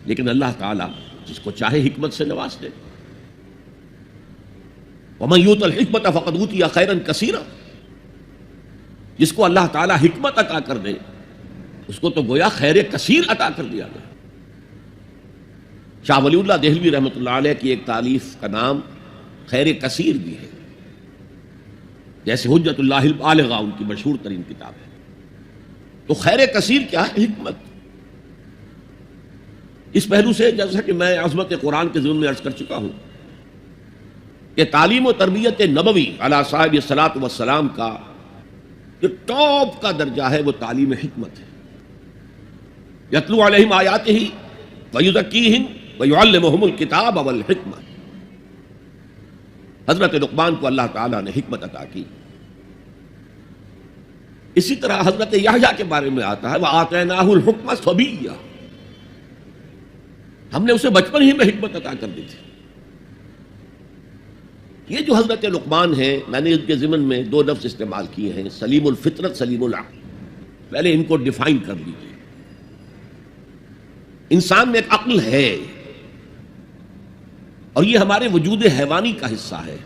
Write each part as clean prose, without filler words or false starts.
لیکن اللہ تعالیٰ جس کو چاہے حکمت سے نواز دے. وَمَن يُؤْتَ الْحِكْمَةَ فَقَدْ أُوتِيَ خَيْرًا كَثِيرًا. جس کو اللہ تعالیٰ حکمت عطا کر دے اس کو تو گویا خیر کثیر عطا کر دیا گیا. شاہ ولی اللہ دہلوی رحمۃ اللہ علیہ کی ایک تالیف کا نام خیر کثیر بھی ہے، جیسے حجت اللہ البالغہ ان کی مشہور ترین کتاب ہے. تو خیر کثیر کیا ہے؟ حکمت. اس پہلو سے جیسا کہ میں عظمت قرآن کے ضمن میں عرض کر چکا ہوں کہ تعلیم و تربیت نبوی علی صاحب الصلاۃ والسلام کا جو ٹاپ کا درجہ ہے وہ تعلیم حکمت ہے. یتلو علیہم آیاتہ ویزکیہم ویعلمہم الکتاب والحکمہ. حضرت لقمان کو اللہ تعالیٰ نے حکمت عطا کی. اسی طرح حضرت یحییٰ کے بارے میں آتا ہے وآتیناہ الحکمہ صبیہ. ہم نے اسے بچپن ہی میں حکمت عطا کر دی تھی. یہ جو حضرت لقمان ہیں، میں نے ان کے ضمن میں دو لفظ استعمال کیے ہیں، سلیم الفطرت، سلیم العقل. پہلے ان کو ڈیفائن کر لیجیے. انسان میں ایک عقل ہے اور یہ ہمارے وجود حیوانی کا حصہ ہے.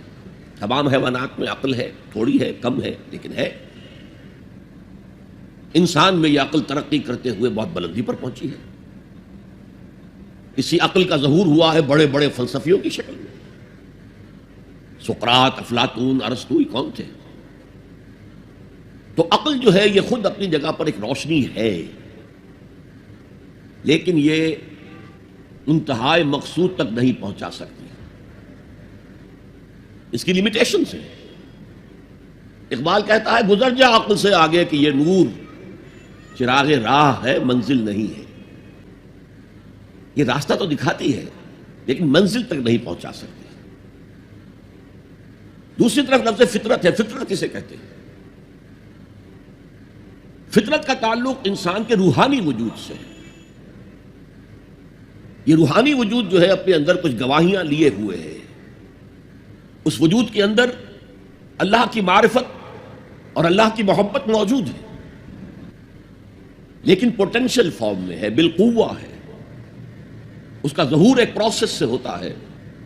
تمام حیوانات میں عقل ہے، تھوڑی ہے، کم ہے، لیکن ہے. انسان میں یہ عقل ترقی کرتے ہوئے بہت بلندی پر پہنچی ہے. اسی عقل کا ظہور ہوا ہے بڑے بڑے فلسفیوں کی شکل میں. سقراط، افلاطون، ارسطو، یہ کون تھے؟ تو عقل جو ہے یہ خود اپنی جگہ پر ایک روشنی ہے، لیکن یہ انتہائی مقصود تک نہیں پہنچا سکتی. اس کی لیمیٹیشنز ہیں. اقبال کہتا ہے گزر جا عقل سے آگے کہ یہ نور چراغ راہ ہے، منزل نہیں ہے. یہ راستہ تو دکھاتی ہے لیکن منزل تک نہیں پہنچا سکتی. دوسری طرف لفظ فطرت ہے. فطرت کسے کہتے ہیں؟ فطرت کا تعلق انسان کے روحانی وجود سے ہے. یہ روحانی وجود جو ہے اپنے اندر کچھ گواہیاں لیے ہوئے ہے. اس وجود کے اندر اللہ کی معرفت اور اللہ کی محبت موجود ہے، لیکن پوٹینشل فارم میں ہے، بالقوہ ہے. اس کا ظہور ایک پروسیس سے ہوتا ہے.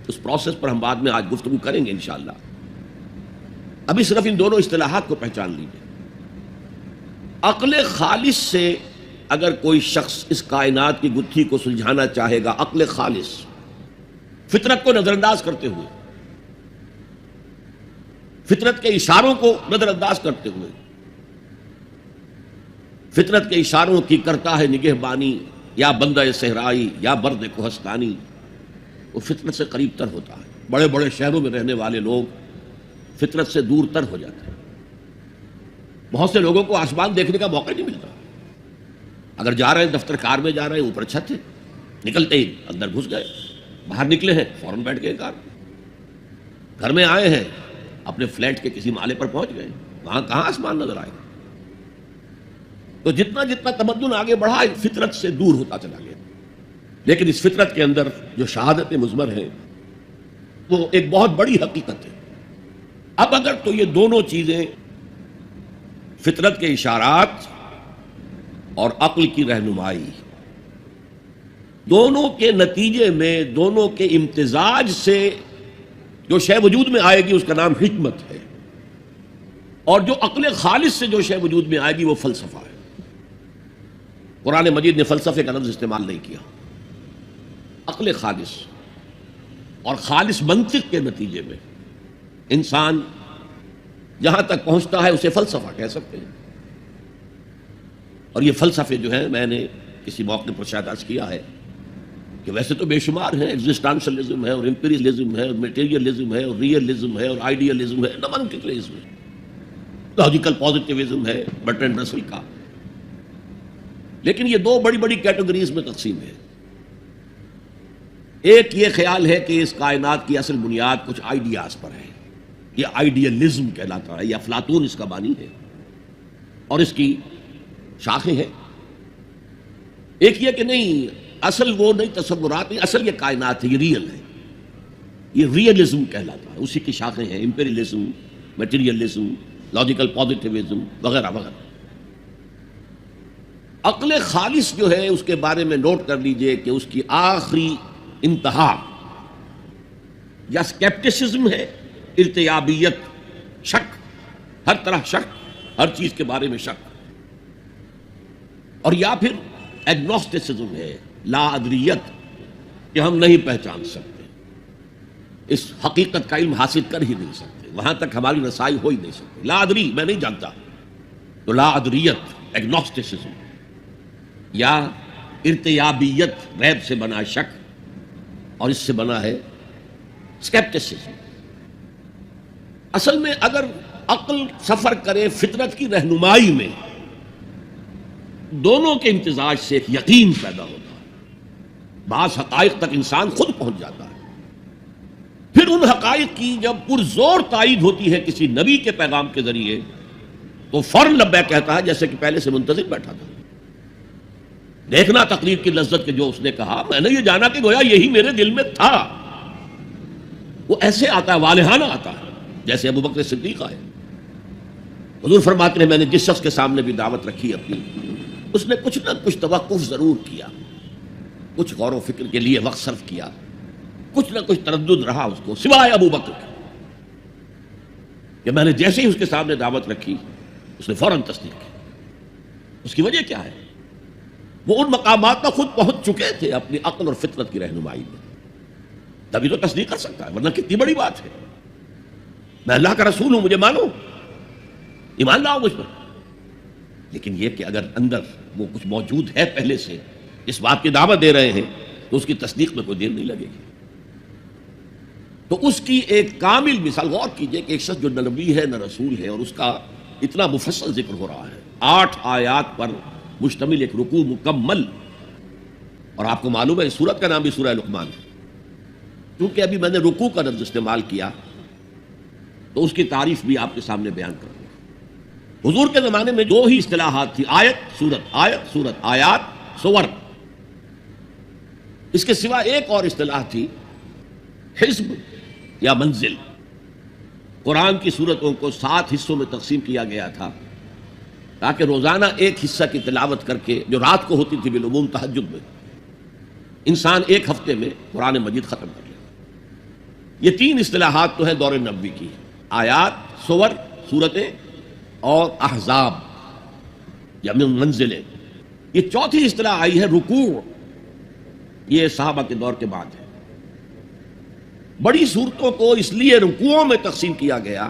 اس پروسیس پر ہم بعد میں آج گفتگو کریں گے انشاءاللہ. ابھی صرف ان دونوں اصطلاحات کو پہچان لیجیے. عقل خالص سے اگر کوئی شخص اس کائنات کی گتھی کو سلجھانا چاہے گا، عقل خالص، فطرت کو نظر انداز کرتے ہوئے، فطرت کے اشاروں کو نظر انداز کرتے ہوئے، فطرت کے اشاروں کی کرتا ہے نگہبانی، یا بندہ صحرائی یا برد کوہستانی، وہ فطرت سے قریب تر ہوتا ہے. بڑے بڑے شہروں میں رہنے والے لوگ فطرت سے دور تر ہو جاتے ہیں. بہت سے لوگوں کو آسمان دیکھنے کا موقع نہیں ملتا. اگر جا رہے ہیں دفتر کار میں جا رہے ہیں، اوپر چھت ہے، نکلتے ہی اندر گھس گئے، باہر نکلے ہیں فوراً بیٹھ گئے کار. گھر میں آئے ہیں، اپنے فلیٹ کے کسی مالے پر پہنچ گئے، وہاں کہاں آسمان نظر آئے. تو جتنا جتنا تمدن آگے بڑھا فطرت سے دور ہوتا چلا گیا. لیکن اس فطرت کے اندر جو شہادت مضمر ہے وہ ایک بہت بڑی حقیقت ہے. اب اگر تو یہ دونوں چیزیں، فطرت کے اشارات اور عقل کی رہنمائی، دونوں کے نتیجے میں، دونوں کے امتزاج سے جو شے وجود میں آئے گی اس کا نام حکمت ہے. اور جو عقل خالص سے جو شے وجود میں آئے گی وہ فلسفہ ہے. قرآن مجید نے فلسفے کا لفظ استعمال نہیں کیا. عقل خالص اور خالص منطق کے نتیجے میں انسان جہاں تک پہنچتا ہے اسے فلسفہ کہہ سکتے ہیں. اور یہ فلسفے جو ہیں، میں نے کسی موقع پر شاید عرض کیا ہے کہ ویسے تو بے شمار ہیں. ایگزسٹانشلزم ہے اور امپیریلزم ہے اور میٹیریلزم ہے اور ریئلزم ہے اور آئیڈیلزم ہے، نمنکلزم ہے، لاجیکل پازیٹیوزم ہے برٹرینڈ رسل کا. لیکن یہ دو بڑی بڑی کیٹیگریز میں تقسیم ہے. ایک یہ خیال ہے کہ اس کائنات کی اصل بنیاد کچھ آئیڈیاز پر ہے، یہ آئیڈیلزم کہلاتا ہے، یہ افلاطون اس کا بانی ہے اور اس کی شاخیں ہیں. ایک یہ کہ نہیں، اصل وہ نہیں، تصورات نہیں، اصل یہ کائنات ہے، یہ ریئل ہے، یہ ریئلزم کہلاتا ہے. اسی کی شاخیں ہیں امپیریلزم، میٹیریلزم، لاجیکل پازیٹیوزم وغیرہ وغیرہ. عقل خالص جو ہے اس کے بارے میں نوٹ کر لیجئے کہ اس کی آخری انتہا یا اسکیپٹسزم ہے، ارتیابیت، شک، ہر طرح شک، ہر چیز کے بارے میں شک، اور یا پھر ایگنوسٹسزم ہے، لا ادریت، کہ ہم نہیں پہچان سکتے، اس حقیقت کا علم حاصل کر ہی نہیں سکتے، وہاں تک ہماری رسائی ہو ہی نہیں سکتی، لا ادری، میں نہیں جانتا، تو لا ادریت، ایگنوسٹسزم، یا ارتیابیت، ریب سے بنا شک، اور اس سے بنا ہے اسکیپٹسزم۔ اصل میں اگر عقل سفر کرے فطرت کی رہنمائی میں، دونوں کے امتزاج سے ایک یقین پیدا ہوتا ہے، بعض حقائق تک انسان خود پہنچ جاتا ہے، پھر ان حقائق کی جب پرزور تائید ہوتی ہے کسی نبی کے پیغام کے ذریعے تو فوراً لبیک کہتا ہے، جیسے کہ پہلے سے منتظر بیٹھا تھا۔ دیکھنا تقریر کی لذت کے جو اس نے کہا، میں نے یہ جانا کہ گویا یہی میرے دل میں تھا۔ وہ ایسے آتا ہے، والہانہ آتا ہے، جیسے ابو بکر صدیق آئے۔ حضور فرماتے ہیں میں نے جس شخص کے سامنے بھی دعوت رکھی اپنی، اس نے کچھ نہ کچھ توقف ضرور کیا، کچھ غور و فکر کے لیے وقت صرف کیا، کچھ نہ کچھ تردد رہا اس کو، سوائے ابو بکر کے، کہ میں نے جیسے ہی اس کے سامنے دعوت رکھی اس نے فوراً تصدیق کی۔ اس کی وجہ کیا ہے؟ وہ ان مقامات پر خود پہنچ چکے تھے اپنی عقل اور فطرت کی رہنمائی میں، تبھی تو تصدیق کر سکتا ہے، ورنہ کتنی بڑی بات ہے، میں اللہ کا رسول ہوں، مجھے مانو، ایمان لاؤ مجھ پر۔ لیکن یہ کہ اگر اندر وہ کچھ موجود ہے پہلے سے، اس بات کی دعوت دے رہے ہیں، تو اس کی تصدیق میں کوئی دیر نہیں لگے گی۔ تو اس کی ایک کامل مثال غور کیجئے کہ ایک شخص جو نہ نبی ہے نہ رسول ہے، اور اس کا اتنا مفصل ذکر ہو رہا ہے، 8 آیات پر مشتمل ایک رکوع مکمل، اور آپ کو معلوم ہے اس سورت کا نام بھی سورہ لقمان ہے، کیونکہ ابھی میں نے رکوع کا لفظ استعمال کیا تو اس کی تعریف بھی آپ کے سامنے بیان کروں گا۔ حضور کے زمانے میں جو ہی اصطلاحات تھی، آیت سورت، آیات سور، اس کے سوا ایک اور اصطلاح تھی، حزب یا منزل۔ قرآن کی سورتوں کو 7 حصوں میں تقسیم کیا گیا تھا تاکہ روزانہ ایک حصہ کی تلاوت کر کے، جو رات کو ہوتی تھی بالعموم تہجد میں، انسان ایک ہفتے میں قرآن مجید ختم کر لے۔ یہ 3 اصطلاحات تو ہیں دور نبوی کی، آیات، سور، سورتیں، اور احزاب یا منزلیں۔ یہ 4تھی اصطلاح آئی ہے رکوع، یہ صحابہ کے دور کے بعد ہے۔ بڑی صورتوں کو اس لیے رکوعوں میں تقسیم کیا گیا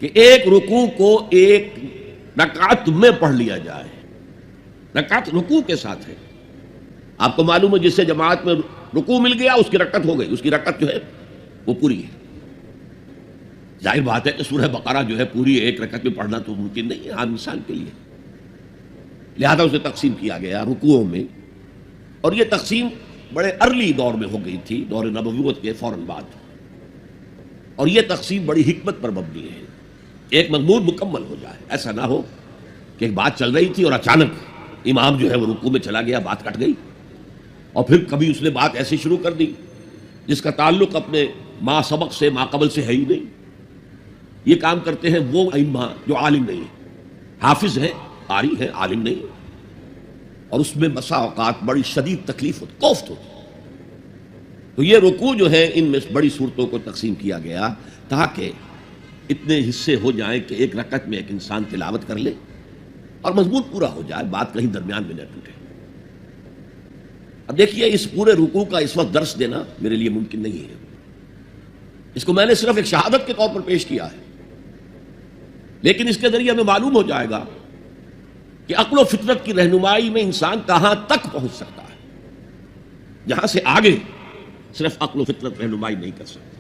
کہ ایک رکوع کو ایک رکعت میں پڑھ لیا جائے، رکعت رکوع کے ساتھ ہے۔ آپ کو معلوم ہے جس سے جماعت میں رکوع مل گیا اس کی رکعت ہو گئی، اس کی رکعت جو ہے وہ پوری ہے۔ ظاہر بات ہے کہ سورہ بقرہ جو ہے پوری ایک رکعت میں پڑھنا تو ممکن نہیں ہے عام انسان کے لیے، لہذا اسے تقسیم کیا گیا رکوعوں میں، اور یہ تقسیم بڑے ارلی دور میں ہو گئی تھی، دور نبوت کے فوراً بعد، اور یہ تقسیم بڑی حکمت پر مبنی ہے، ایک مضمون مکمل ہو جائے، ایسا نہ ہو کہ ایک بات چل رہی تھی اور اچانک امام جو ہے وہ رکوع میں چلا گیا، بات کٹ گئی، اور پھر کبھی اس نے بات ایسی شروع کر دی جس کا تعلق اپنے ما سبق سے، ما قبل سے ہے ہی نہیں۔ یہ کام کرتے ہیں وہ ائمہ جو عالم نہیں ہیں، حافظ ہیں، قاری ہیں، عالم نہیں، اور اس میں بسا اوقات بڑی شدید تکلیف ہوتی، کوفت ہوتی۔ تو یہ رکوع جو ہے ان میں بڑی صورتوں کو تقسیم کیا گیا تاکہ اتنے حصے ہو جائیں کہ ایک رکعت میں ایک انسان تلاوت کر لے اور مضمون پورا ہو جائے، بات کہیں درمیان میں نہ ٹوٹے۔ اب دیکھیے اس پورے رکوع کا اس وقت درس دینا میرے لیے ممکن نہیں ہے، اس کو میں نے صرف ایک شہادت کے طور پر پیش کیا ہے، لیکن اس کے ذریعے ہمیں معلوم ہو جائے گا کہ عقل و فطرت کی رہنمائی میں انسان کہاں تک پہنچ سکتا ہے، جہاں سے آگے صرف عقل و فطرت رہنمائی نہیں کر سکتا۔